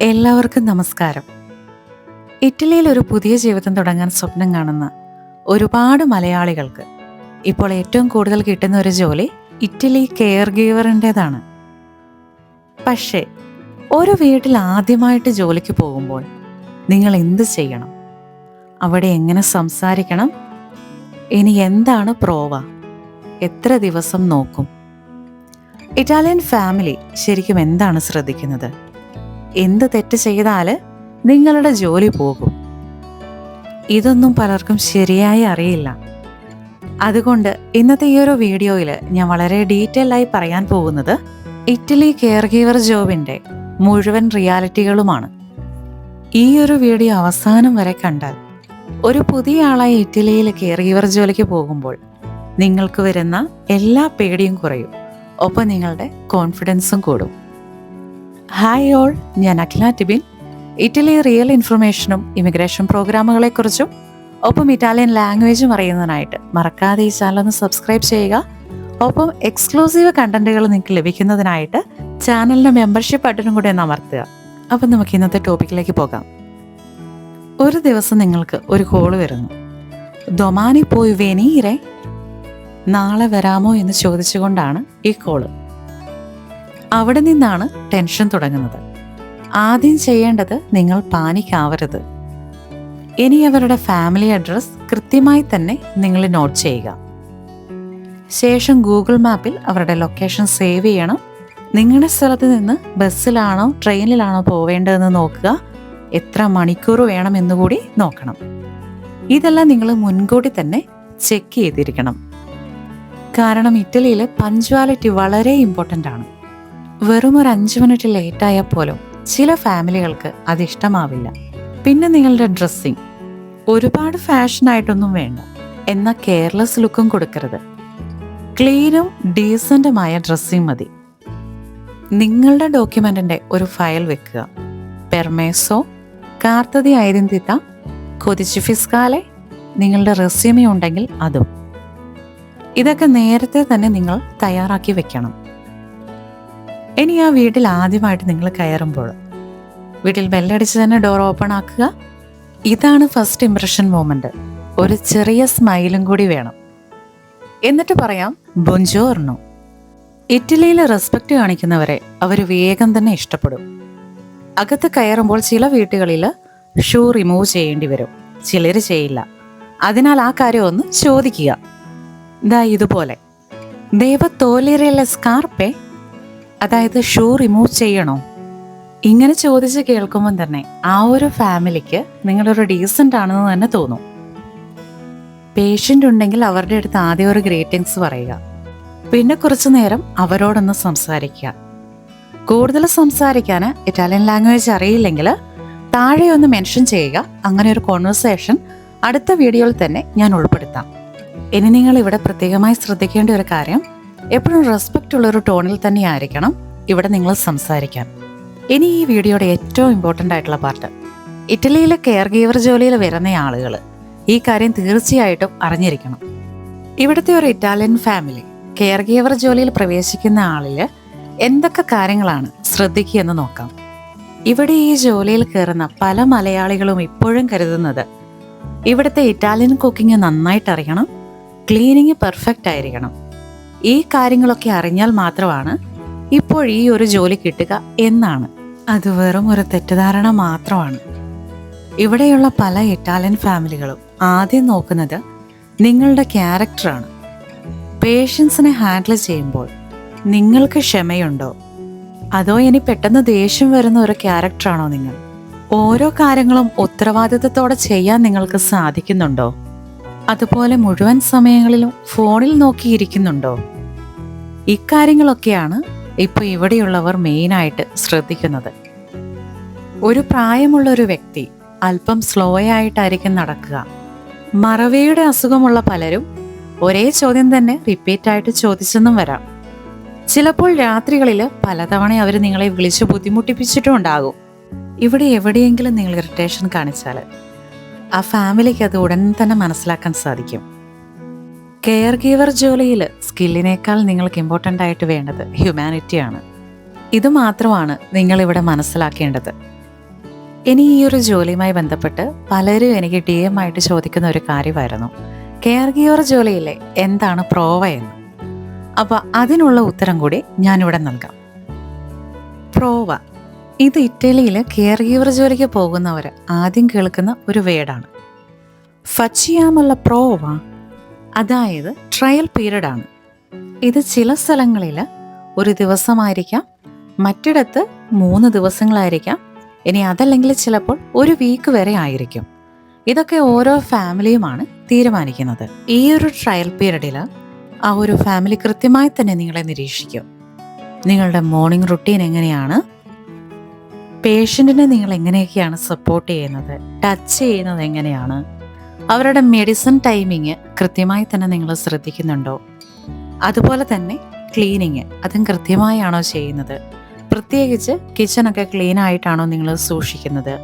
എല്ലാവർക്കും നമസ്കാരം. ഇറ്റലിയിൽ ഒരു പുതിയ ജീവിതം തുടങ്ങാൻ സ്വപ്നം കാണുന്ന ഒരുപാട് മലയാളികൾക്ക് ഇപ്പോൾ ഏറ്റവും കൂടുതൽ കിട്ടുന്ന ഒരു ജോലി ഇറ്റലി കെയർ ഗീവറിൻ്റെതാണ്. പക്ഷേ ഒരു വീട്ടിൽ ആദ്യമായിട്ട് ജോലിക്ക് പോകുമ്പോൾ നിങ്ങൾ എന്ത് ചെയ്യണം? അവിടെ എങ്ങനെ സംസാരിക്കണം? ഇനി എന്താണ് പ്രോവ? എത്ര ദിവസം നോക്കും? ഇറ്റാലിയൻ ഫാമിലി ശരിക്കും എന്താണ് ശ്രദ്ധിക്കുന്നത്? എന്ത് തെറ്റ് ചെയ്താൽ നിങ്ങളുടെ ജോലി പോകും? ഇതൊന്നും പലർക്കും ശരിയായി അറിയില്ല. അതുകൊണ്ട് ഇന്നത്തെ ഈ ഒരു വീഡിയോയിൽ ഞാൻ വളരെ ഡീറ്റെയിൽ ആയി പറയാൻ പോകുന്നത് ഇറ്റലി കെയർ ഗീവർ ജോബിൻ്റെ മുഴുവൻ റിയാലിറ്റികളുമാണ്. ഈ ഒരു വീഡിയോ അവസാനം വരെ കണ്ടാൽ ഒരു പുതിയ ആളായി ഇറ്റലിയിൽ കെയർ ഗീവർ ജോലിക്ക് പോകുമ്പോൾ നിങ്ങൾക്ക് വരുന്ന എല്ലാ പേടിയും കുറയും, ഒപ്പം നിങ്ങളുടെ കോൺഫിഡൻസും കൂടും. ഹായ് ഓൾ, ഞാൻ അഖില ടിബിൻ. ഇറ്റലി റിയൽ ഇൻഫർമേഷനും ഇമിഗ്രേഷൻ പ്രോഗ്രാമുകളെക്കുറിച്ചും ഒപ്പം ഇറ്റാലിയൻ ലാംഗ്വേജും അറിയുന്നതിനായിട്ട് മറക്കാതെ ഈ ചാനൽ ഒന്ന് സബ്സ്ക്രൈബ് ചെയ്യുക. ഒപ്പം എക്സ്ക്ലൂസീവ് കണ്ടന്റുകൾ നിങ്ങൾക്ക് ലഭിക്കുന്നതിനായിട്ട് ചാനലിൻ്റെ മെമ്പർഷിപ്പ് ബട്ടണും കൂടെ ഒന്ന് അമർത്തുക. അപ്പം നമുക്ക് ഇന്നത്തെ ടോപ്പിക്കിലേക്ക് പോകാം. ഒരു ദിവസം നിങ്ങൾക്ക് ഒരു കോള് വരുന്നു. ദൊമാനി പോയി വെനീരെ, നാളെ വരാമോ എന്ന് ചോദിച്ചുകൊണ്ടാണ് ഈ കോള്. അവിടെ നിന്നാണ് ടെൻഷൻ തുടങ്ങുന്നത്. ആദ്യം ചെയ്യേണ്ടത് നിങ്ങൾ പാനിക്കാവരുത്. ഇനി അവരുടെ ഫാമിലി അഡ്രസ് കൃത്യമായി തന്നെ നിങ്ങൾ നോട്ട് ചെയ്യുക. ശേഷം ഗൂഗിൾ മാപ്പിൽ അവരുടെ ലൊക്കേഷൻ സേവ് ചെയ്യണം. നിങ്ങളുടെ സ്ഥലത്ത് നിന്ന് ബസ്സിലാണോ ട്രെയിനിലാണോ പോവേണ്ടതെന്ന് നോക്കുക. എത്ര മണിക്കൂർ വേണമെന്നുകൂടി നോക്കണം. ഇതെല്ലാം നിങ്ങൾ മുൻകൂട്ടി തന്നെ ചെക്ക് ചെയ്തിരിക്കണം. കാരണം ഇറ്റലിയിൽ പഞ്ച്വാലിറ്റി വളരെ ഇമ്പോർട്ടൻ്റ് ആണ്. വെറും ഒരു 5 മിനിറ്റ് ലേറ്റായാൽ പോലും ചില ഫാമിലികൾക്ക് അതിഷ്ടമാവില്ല. പിന്നെ നിങ്ങളുടെ ഡ്രസ്സിങ് ഒരുപാട് ഫാഷനായിട്ടൊന്നും വേണ്ട, എന്നാൽ കെയർലെസ് ലുക്കും കൊടുക്കരുത്. ക്ലീനും ഡീസൻറ്റുമായ ഡ്രസ്സിങ് മതി. നിങ്ങളുടെ ഡോക്യുമെൻറ്റിൻ്റെ ഒരു ഫയൽ വെക്കുക. പെർമേസോ, കാർത്ത ദി ഐഡന്റിറ്റ, കൊതിച്ച് ഫിസ്കാലെ, നിങ്ങളുടെ റെസ്യൂമി ഉണ്ടെങ്കിൽ അതും. ഇതൊക്കെ നേരത്തെ തന്നെ നിങ്ങൾ തയ്യാറാക്കി വെക്കണം. ഇനി ആ വീട്ടിൽ ആദ്യമായിട്ട് നിങ്ങൾ കയറുമ്പോൾ വീട്ടിൽ ബെല്ലടിച്ച് തന്നെ ഡോർ ഓപ്പൺ ആക്കുക. ഇതാണ് ഫസ്റ്റ് ഇംപ്രഷൻ മൊമെന്റ്. ഒരു ചെറിയ സ്മൈലും കൂടി വേണം. എന്നിട്ട് പറയാം ബൊഞ്ചോർണോ. ഇറ്റലിയിൽ റെസ്പെക്റ്റ് കാണിക്കുന്നവരെ അവർ വേഗം തന്നെ ഇഷ്ടപ്പെടും. അകത്ത് കയറുമ്പോൾ ചില വീട്ടുകളിൽ ഷൂ റിമൂവ് ചെയ്യേണ്ടി വരും, ചിലർ ചെയ്യില്ല. അതിനാൽ ആ കാര്യം ഒന്ന് ചോദിക്കുക. ദാ ഇതുപോലെ ദേവ തോലിരയിലെ സ്കാർപ്പേ, അതായത് ഷൂ റിമൂവ് ചെയ്യണോ? ഇങ്ങനെ ചോദിച്ച് കേൾക്കുമ്പോൾ തന്നെ ആ ഒരു ഫാമിലിക്ക് നിങ്ങളൊരു ഡീസൻ്റ് ആണെന്ന് തന്നെ തോന്നും. പേഷ്യൻ്റ് ഉണ്ടെങ്കിൽ അവരുടെ അടുത്ത് ആദ്യം ഒരു ഗ്രീറ്റിംഗ്സ് പറയുക. പിന്നെ കുറച്ചു നേരം അവരോടൊന്ന് സംസാരിക്കുക. കൂടുതൽ സംസാരിക്കാൻ ഇറ്റാലിയൻ ലാംഗ്വേജ് അറിയില്ലെങ്കിൽ താഴെ ഒന്ന് മെൻഷൻ ചെയ്യുക. അങ്ങനെ ഒരു കോൺവെർസേഷൻ അടുത്ത വീഡിയോയിൽ തന്നെ ഞാൻ ഉൾപ്പെടുത്താം. ഇനി നിങ്ങൾ ഇവിടെ പ്രത്യേകമായി ശ്രദ്ധിക്കേണ്ട ഒരു കാര്യം, എപ്പോഴും റെസ്പെക്റ്റ് ഉള്ളൊരു ടോണിൽ തന്നെ ആയിരിക്കണം ഇവിടെ നിങ്ങൾ സംസാരിക്കാൻ. ഇനി ഈ വീഡിയോയുടെ ഏറ്റവും ഇമ്പോർട്ടൻ്റ് ആയിട്ടുള്ള പാർട്ട്, ഇറ്റലിയിലെ കെയർ ഗീവർ ജോലിയിൽ വരുന്ന ആളുകൾ ഈ കാര്യം തീർച്ചയായിട്ടും അറിഞ്ഞിരിക്കണം. ഇവിടുത്തെ ഒരു ഇറ്റാലിയൻ ഫാമിലി കെയർ ഗീവർ ജോലിയിൽ പ്രവേശിക്കുന്ന ആളിൽ എന്തൊക്കെ കാര്യങ്ങളാണ് ശ്രദ്ധിക്കുക എന്ന് നോക്കാം. ഇവിടെ ഈ ജോലിയിൽ കയറുന്ന പല മലയാളികളും ഇപ്പോഴും കരുതുന്നത് ഇവിടുത്തെ ഇറ്റാലിയൻ കുക്കിംഗ് നന്നായിട്ട് അറിയണം, ക്ലീനിങ് പെർഫെക്റ്റ് ആയിരിക്കണം. ഈ കാര്യങ്ങളൊക്കെ അറിഞ്ഞാൽ മാത്രമാണ് ഇപ്പോൾ ഈ ഒരു ജോലി കിട്ടുക എന്നാണ്. അത് വെറും ഒരു തെറ്റിദ്ധാരണ മാത്രമാണ്. ഇവിടെയുള്ള പല ഇറ്റാലിയൻ ഫാമിലികളും ആദ്യം നോക്കുന്നത് നിങ്ങളുടെ ക്യാരക്ടറാണ്. പേഷ്യൻസിനെ ഹാൻഡിൽ ചെയ്യുമ്പോൾ നിങ്ങൾക്ക് ക്ഷമയുണ്ടോ? അതോ ഇനി പെട്ടെന്ന് ദേഷ്യം വരുന്ന ഒരു ക്യാരക്ടറാണോ നിങ്ങൾ? ഓരോ കാര്യങ്ങളും ഉത്തരവാദിത്തത്തോടെ ചെയ്യാൻ നിങ്ങൾക്ക് സാധിക്കുന്നുണ്ടോ? അതുപോലെ മുഴുവൻ സമയങ്ങളിലും ഫോണിൽ നോക്കിയിരിക്കുന്നുണ്ടോ? ഇക്കാര്യങ്ങളൊക്കെയാണ് ഇപ്പോൾ ഇവിടെയുള്ളവർ മെയിനായിട്ട് ശ്രദ്ധിക്കുന്നത്. ഒരു പ്രായമുള്ള ഒരു വ്യക്തി അല്പം സ്ലോ ആയിട്ടായിരിക്കും നടക്കുക. മറവിയുടെ അസുഖമുള്ള പലരും ഒരേ ചോദ്യം തന്നെ റിപ്പീറ്റായിട്ട് ചോദിച്ചെന്നും വരാം. ചിലപ്പോൾ രാത്രികളിൽ പലതവണ അവർ നിങ്ങളെ വിളിച്ച് ബുദ്ധിമുട്ടിപ്പിച്ചിട്ടും ഉണ്ടാകും. ഇവിടെ എവിടെയെങ്കിലും നിങ്ങൾ ഇറിറ്റേഷൻ കാണിച്ചാൽ ആ ഫാമിലിക്ക് അത് ഉടൻ തന്നെ മനസ്സിലാക്കാൻ സാധിക്കും. കെയർ ഗീവർ ജോലിയിൽ സ്കില്ലിനേക്കാൾ നിങ്ങൾക്ക് ഇമ്പോർട്ടൻ്റ് ആയിട്ട് വേണ്ടത് ഹ്യൂമാനിറ്റിയാണ്. ഇത് മാത്രമാണ് നിങ്ങളിവിടെ മനസ്സിലാക്കേണ്ടത്. ഇനി ഈ ഒരു ജോലിയുമായി ബന്ധപ്പെട്ട് പലരും എനിക്ക് DM ആയിട്ട് ചോദിക്കുന്ന ഒരു കാര്യമായിരുന്നു, കെയർ ഗീവർ ജോലിയിലെ എന്താണ് പ്രോവ എന്ന്. അപ്പോൾ അതിനുള്ള ഉത്തരം കൂടി ഞാനിവിടെ നൽകാം. പ്രോവ ഇത് ഇറ്റലിയിൽ കെയർ ഗീവർ ജോലിക്ക് പോകുന്നവർ ആദ്യം കേൾക്കുന്ന ഒരു വേർഡാണ്. ഫച്ചിയാമുള്ള പ്രോവ അതായത് ട്രയൽ പീരീഡ് ആണ്. ഇത് ചില സ്ഥലങ്ങളിൽ ഒരു ദിവസമായിരിക്കാം, മറ്റിടത്ത് 3 ദിവസങ്ങളായിരിക്കാം, ഇനി അതല്ലെങ്കിൽ ചിലപ്പോൾ ഒരു വീക്ക് വരെ ആയിരിക്കും. ഇതൊക്കെ ഓരോ ഫാമിലിയുമാണ് തീരുമാനിക്കുന്നത്. ഈ ഒരു ട്രയൽ പീരീഡിൽ ആ ഒരു ഫാമിലി കൃത്യമായി തന്നെ നിങ്ങളെ നിരീക്ഷിക്കും. നിങ്ങളുടെ മോർണിംഗ് റുട്ടീൻ എങ്ങനെയാണ്, പേഷ്യൻറ്റിനെ നിങ്ങൾ എങ്ങനെയൊക്കെയാണ് സപ്പോർട്ട് ചെയ്യുന്നത്, ടച്ച് ചെയ്യുന്നത് എങ്ങനെയാണ്, അവരുടെ മെഡിസിൻ ടൈമിങ് കൃത്യമായി തന്നെ നിങ്ങൾ ശ്രദ്ധിക്കുന്നുണ്ടോ, അതുപോലെ തന്നെ ക്ലീനിങ് അതും കൃത്യമായാണോ ചെയ്യുന്നത്, പ്രത്യേകിച്ച് കിച്ചണൊക്കെ ക്ലീൻ ആയിട്ടാണോ നിങ്ങൾ സൂക്ഷിക്കുന്നത്,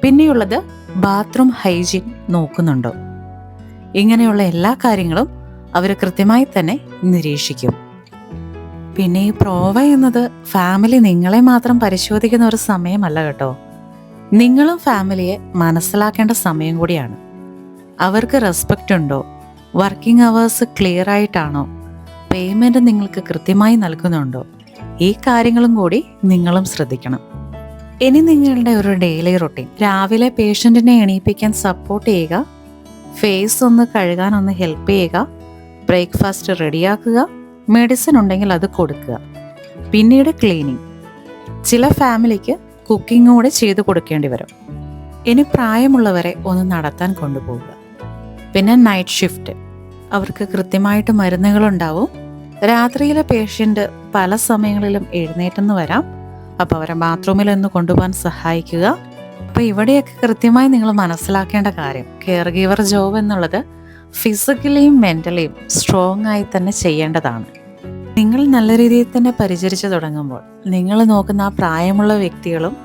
പിന്നെയുള്ളത് ബാത്റൂം ഹൈജീൻ നോക്കുന്നുണ്ടോ, ഇങ്ങനെയുള്ള എല്ലാ കാര്യങ്ങളും അവർ കൃത്യമായി തന്നെ നിരീക്ഷിക്കും. പിന്നെ ഈ പ്രോവ എന്നത് ഫാമിലി നിങ്ങളെ മാത്രം പരിശോധിക്കുന്ന ഒരു സമയമല്ല കേട്ടോ, നിങ്ങളും ഫാമിലിയെ മനസ്സിലാക്കേണ്ട സമയം കൂടിയാണ്. അവർക്ക് റെസ്പെക്റ്റ് ഉണ്ടോ, വർക്കിംഗ് അവേഴ്സ് ക്ലിയർ ആയിട്ടാണോ, പേയ്മെൻറ്റ് നിങ്ങൾക്ക് കൃത്യമായി നൽകുന്നുണ്ടോ, ഈ കാര്യങ്ങളും കൂടി നിങ്ങളും ശ്രദ്ധിക്കണം. ഇനി നിങ്ങളുടെ ഒരു ഡെയിലി റൊട്ടീൻ, രാവിലെ പേഷ്യൻറ്റിനെ എണീപ്പിക്കാൻ സപ്പോർട്ട് ചെയ്യുക, ഫേസ് ഒന്ന് കഴുകാനൊന്ന് ഹെൽപ്പ് ചെയ്യുക, ബ്രേക്ക്ഫാസ്റ്റ് റെഡിയാക്കുക, മെഡിസിൻ ഉണ്ടെങ്കിൽ അത് കൊടുക്കുക, പിന്നീട് ക്ലീനിങ്. ചില ഫാമിലിക്ക് കുക്കിംഗ് കൂടെ ചെയ്തു കൊടുക്കേണ്ടി വരും. ഇനി പ്രായമുള്ളവരെ ഒന്ന് നടത്താൻ കൊണ്ടുപോകുക. പിന്നെ നൈറ്റ് ഷിഫ്റ്റ്, അവർക്ക് കൃത്യമായിട്ട് മരുന്നുകളുണ്ടാവും. രാത്രിയിലെ പേഷ്യൻ്റ് പല സമയങ്ങളിലും എഴുന്നേറ്റെന്ന് വരാം, അപ്പോൾ അവരെ ബാത്റൂമിൽ ഒന്ന് കൊണ്ടുപോകാൻ സഹായിക്കുക. അപ്പോൾ ഇവിടെയൊക്കെ കൃത്യമായി നിങ്ങൾ മനസ്സിലാക്കേണ്ട കാര്യം, കെയർ ഗീവർ ജോബ് എന്നുള്ളത് ഫിസിക്കലിയും മെൻ്റലിയും സ്ട്രോങ് ആയി തന്നെ ചെയ്യേണ്ടതാണ്. നിങ്ങൾ നല്ല രീതിയിൽ തന്നെ പരിചരിച്ചു തുടങ്ങുമ്പോൾ നിങ്ങൾ നോക്കുന്ന ആ പ്രായമുള്ള വ്യക്തികളും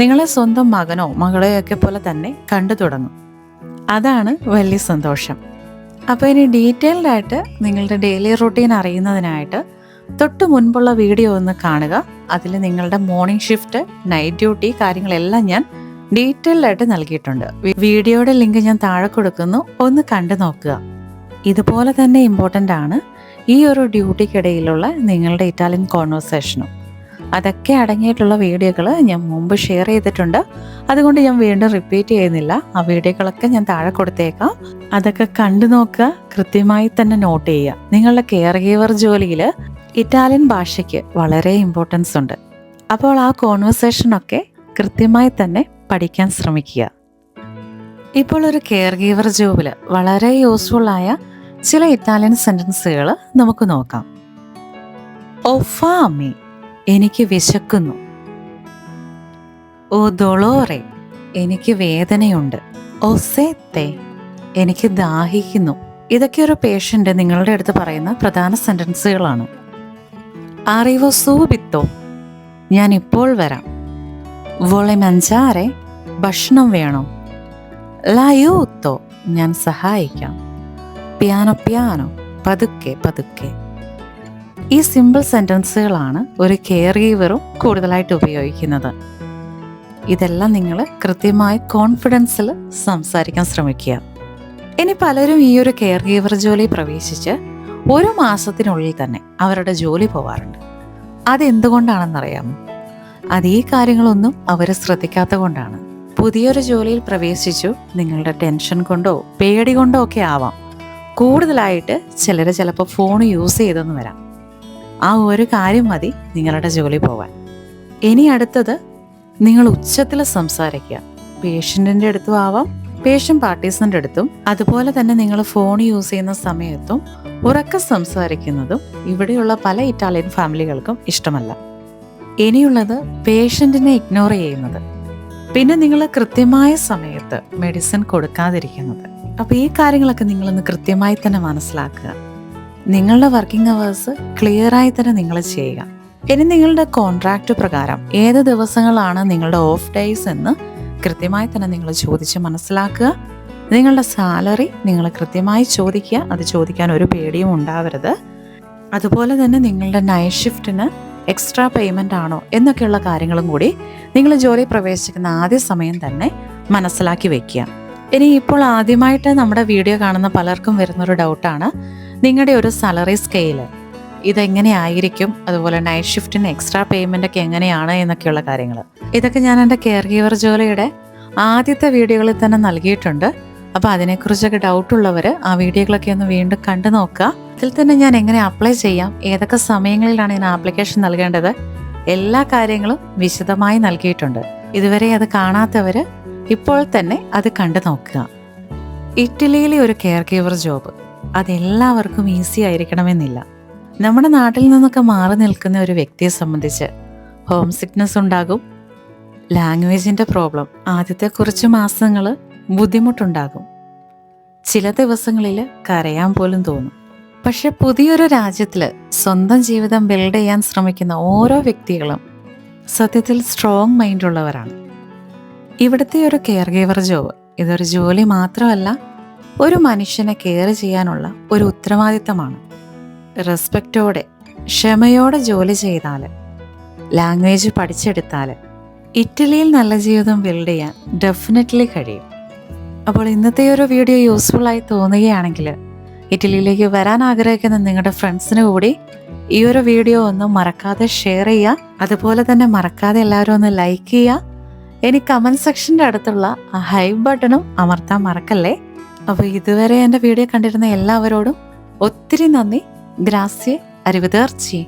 നിങ്ങളെ സ്വന്തം മകനോ മകളെയൊക്കെ പോലെ തന്നെ കണ്ടു തുടങ്ങും. അതാണ് വലിയ സന്തോഷം. അപ്പോൾ ഇനി ഡീറ്റെയിൽഡ് ആയിട്ട് നിങ്ങളുടെ ഡെയിലി റൂട്ടീൻ അറിയുന്നതിനായിട്ട് തൊട്ട് മുൻപുള്ള വീഡിയോ ഒന്ന് കാണുക. അതിൽ നിങ്ങളുടെ മോർണിംഗ് ഷിഫ്റ്റ്, നൈറ്റ് ഡ്യൂട്ടി കാര്യങ്ങളെല്ലാം ഞാൻ ഡീറ്റെയിൽഡ് ആയിട്ട് നൽകിയിട്ടുണ്ട്. വീഡിയോയുടെ ലിങ്ക് ഞാൻ താഴെ കൊടുക്കുന്നു, ഒന്ന് കണ്ടു നോക്കുക. ഇതുപോലെ തന്നെ ഇമ്പോർട്ടൻ്റ് ആണ് ഈ ഒരു ഡ്യൂട്ടിക്കിടയിലുള്ള നിങ്ങളുടെ ഇറ്റാലിയൻ കോൺവെർസേഷനും. അതൊക്കെ അടങ്ങിയിട്ടുള്ള വീഡിയോകൾ ഞാൻ മുമ്പ് ഷെയർ ചെയ്തിട്ടുണ്ട്, അതുകൊണ്ട് ഞാൻ വീണ്ടും റിപ്പീറ്റ് ചെയ്യുന്നില്ല. ആ വീഡിയോകളൊക്കെ ഞാൻ താഴെ കൊടുത്തേക്കാം, അതൊക്കെ കണ്ടു നോക്കുക, കൃത്യമായി തന്നെ നോട്ട് ചെയ്യുക. നിങ്ങളുടെ കെയർ ഗീവർ ജോലിയിൽ ഇറ്റാലിയൻ ഭാഷയ്ക്ക് വളരെ ഇമ്പോർട്ടൻസ് ഉണ്ട്. അപ്പോൾ ആ കോൺവെർസേഷനൊക്കെ കൃത്യമായി തന്നെ പഠിക്കാൻ ശ്രമിക്കുക. ഇപ്പോൾ ഒരു കെയർ ഗീവർ ജോബിൽ വളരെ യൂസ്ഫുള്ളായ ചില ഇറ്റാലിയൻ സെൻറ്റൻസുകൾ നമുക്ക് നോക്കാം. ഓ ഫാമി, എനിക്ക് വിശക്കുന്നു. ഓ ദൊളോറെ, എനിക്ക് വേദനയുണ്ട്. ഓ സേത്തെ, എനിക്ക് ദാഹിക്കുന്നു. ഇതൊക്കെ ഒരു പേഷ്യൻ്റ് നിങ്ങളുടെ അടുത്ത് പറയുന്ന പ്രധാന സെൻറ്റൻസുകളാണ്. അറിവോ സൂബിത്തോ, ഞാൻ ഇപ്പോൾ വരാം. വോളെ മഞ്ചാറെ, ഭക്ഷണം വേണോ. ലായൂത്തോ, ഞാൻ സഹായിക്കാം. പിയാനോ പിയാനോ, പതുക്കെ പതുക്കെ. ഈ സിമ്പിൾ സെൻറ്റൻസുകളാണ് ഒരു കെയർ ഗീവറും കൂടുതലായിട്ട് ഉപയോഗിക്കുന്നത്. ഇതെല്ലാം നിങ്ങൾ കൃത്യമായി കോൺഫിഡൻസിൽ സംസാരിക്കാൻ ശ്രമിക്കുക. ഇനി പലരും ഈ ഒരു കെയർ ഗീവർ ജോലി പ്രവേശിച്ച് 1 മാസത്തിനുള്ളിൽ തന്നെ അവരുടെ ജോലി പോവാറുണ്ട്. അതെന്തുകൊണ്ടാണെന്നറിയാമോ? അത് ഈ കാര്യങ്ങളൊന്നും അവർ ശ്രദ്ധിക്കാത്ത കൊണ്ടാണ്. പുതിയൊരു ജോലിയിൽ പ്രവേശിച്ചു, നിങ്ങളുടെ ടെൻഷൻ കൊണ്ടോ പേടി കൊണ്ടോ ഒക്കെ ആവാം. കൂടുതലായിട്ട് ചിലപ്പോൾ ഫോൺ യൂസ് ചെയ്തെന്ന് വരാം. ആ ഒരു കാര്യം മതി നിങ്ങളുടെ ജോലി പോവാൻ. ഇനി അടുത്തത്, നിങ്ങൾ ഉച്ചത്തിൽ സംസാരിക്കുക. പേഷ്യൻറ്റിൻ്റെ അടുത്തും ആവാം, പേഷ്യൻ്റ് പാർട്ടീസിൻ്റെ അടുത്തും. അതുപോലെ തന്നെ നിങ്ങൾ ഫോൺ യൂസ് ചെയ്യുന്ന സമയത്തും ഉറക്കെ സംസാരിക്കുന്നതും ഇവിടെയുള്ള പല ഇറ്റാലിയൻ ഫാമിലികൾക്കും ഇഷ്ടമല്ല. ഇനിയുള്ളത് പേഷ്യൻറ്റിനെ ഇഗ്നോർ ചെയ്യുന്നത്, പിന്നെ നിങ്ങൾ കൃത്യമായ സമയത്ത് മെഡിസിൻ കൊടുക്കാതിരിക്കുന്നത്. അപ്പോൾ ഈ കാര്യങ്ങളൊക്കെ നിങ്ങളൊന്ന് കൃത്യമായി തന്നെ മനസ്സിലാക്കുക. നിങ്ങളുടെ വർക്കിംഗ് അവേഴ്സ് ക്ലിയറായി തന്നെ നിങ്ങൾ ചെയ്യുക. ഇനി നിങ്ങളുടെ കോൺട്രാക്റ്റ് പ്രകാരം ഏത് ദിവസങ്ങളാണ് നിങ്ങളുടെ ഓഫ് ഡേയ്സ് എന്ന് കൃത്യമായി തന്നെ നിങ്ങൾ ചോദിച്ച് മനസ്സിലാക്കുക. നിങ്ങളുടെ സാലറി നിങ്ങൾ കൃത്യമായി ചോദിക്കുക, അത് ചോദിക്കാൻ ഒരു പേടിയും ഉണ്ടാവരുത്. അതുപോലെ തന്നെ നിങ്ങളുടെ നൈറ്റ് ഷിഫ്റ്റിന് എക്സ്ട്രാ പേയ്മെൻ്റ് ആണോ എന്നൊക്കെയുള്ള കാര്യങ്ങളും കൂടി നിങ്ങൾ ജോലി പ്രവേശിക്കുന്ന ആദ്യ സമയം തന്നെ മനസ്സിലാക്കി വെക്കുക. ഇനി ഇപ്പോൾ ആദ്യമായിട്ട് നമ്മുടെ വീഡിയോ കാണുന്ന പലർക്കും വരുന്നൊരു ഡൗട്ടാണ് നിങ്ങളുടെ ഒരു സാലറി സ്കെയില് ഇതെങ്ങനെയായിരിക്കും, അതുപോലെ നൈറ്റ് ഷിഫ്റ്റിന് എക്സ്ട്രാ പേയ്മെൻ്റ് ഒക്കെ എങ്ങനെയാണ് എന്നൊക്കെയുള്ള കാര്യങ്ങൾ. ഇതൊക്കെ ഞാൻ എൻ്റെ കെയർ ഗീവർ ജോലിയുടെ ആദ്യത്തെ വീഡിയോകളിൽ തന്നെ നൽകിയിട്ടുണ്ട്. അപ്പോൾ അതിനെക്കുറിച്ചൊക്കെ ഡൗട്ടുള്ളവർ ആ വീഡിയോകളൊക്കെ ഒന്ന് വീണ്ടും കണ്ടു നോക്കുക. ഇതിൽ തന്നെ ഞാൻ എങ്ങനെ അപ്ലൈ ചെയ്യാം, ഏതൊക്കെ സമയങ്ങളിലാണ് ഞാൻ ആപ്ലിക്കേഷൻ നൽകേണ്ടത്, എല്ലാ കാര്യങ്ങളും വിശദമായി നൽകിയിട്ടുണ്ട്. ഇതുവരെ അത് കാണാത്തവർ ഇപ്പോൾ തന്നെ അത് കണ്ടു നോക്കുക. ഇറ്റലിയിലെ ഒരു കെയർ ഗീവർ ജോബ് അതെല്ലാവർക്കും ഈസി ആയിരിക്കണമെന്നില്ല. നമ്മുടെ നാട്ടിൽ നിന്നൊക്കെ മാറി നിൽക്കുന്ന ഒരു വ്യക്തിയെ സംബന്ധിച്ച് ഹോം സിക്നെസ് ഉണ്ടാകും, ലാംഗ്വേജിൻ്റെ പ്രോബ്ലം, ആദ്യത്തെ കുറച്ച് മാസങ്ങൾ ബുദ്ധിമുട്ടുണ്ടാകും, ചില ദിവസങ്ങളിൽ കരയാൻ പോലും തോന്നും. പക്ഷെ പുതിയൊരു രാജ്യത്തിൽ സ്വന്തം ജീവിതം ബിൽഡ് ചെയ്യാൻ ശ്രമിക്കുന്ന ഓരോ വ്യക്തികളും സത്യത്തിൽ സ്ട്രോങ് മൈൻഡുള്ളവരാണ്. ഇവിടുത്തെ ഒരു കെയർ ഗീവർ ജോബ് ഇതൊരു ജോലി മാത്രമല്ല, ഒരു മനുഷ്യനെ കെയർ ചെയ്യാനുള്ള ഒരു ഉത്തരവാദിത്തമാണ്. റെസ്പെക്റ്റോടെ ക്ഷമയോടെ ജോലി ചെയ്താൽ, ലാംഗ്വേജ് പഠിച്ചെടുത്താൽ ഇറ്റലിയിൽ നല്ല ജീവിതം ബിൽഡ് ചെയ്യാൻ ഡെഫിനറ്റ്ലി കഴിയും. അപ്പോൾ ഇന്നത്തെ ഒരു വീഡിയോ യൂസ്ഫുള്ളായി തോന്നുകയാണെങ്കിൽ ഇറ്റലിയിലേക്ക് വരാൻ ആഗ്രഹിക്കുന്ന നിങ്ങളുടെ ഫ്രണ്ട്സിന് കൂടി ഈ ഒരു വീഡിയോ ഒന്നും മറക്കാതെ ഷെയർ ചെയ്യുക. അതുപോലെ തന്നെ മറക്കാതെ എല്ലാവരും ഒന്ന് ലൈക്ക് ചെയ്യുക. ഇനി കമൻറ്റ് സെക്ഷൻ്റെ അടുത്തുള്ള ആ ഹൈപ്പ് ബട്ടണും അമർത്താൻ മറക്കല്ലേ. അപ്പോൾ ഇതുവരെ എൻ്റെ വീഡിയോ കണ്ടിരുന്ന എല്ലാവരോടും ഒത്തിരി നന്ദി. ഗ്രാസിയെ, അരിവതേർച്ചി.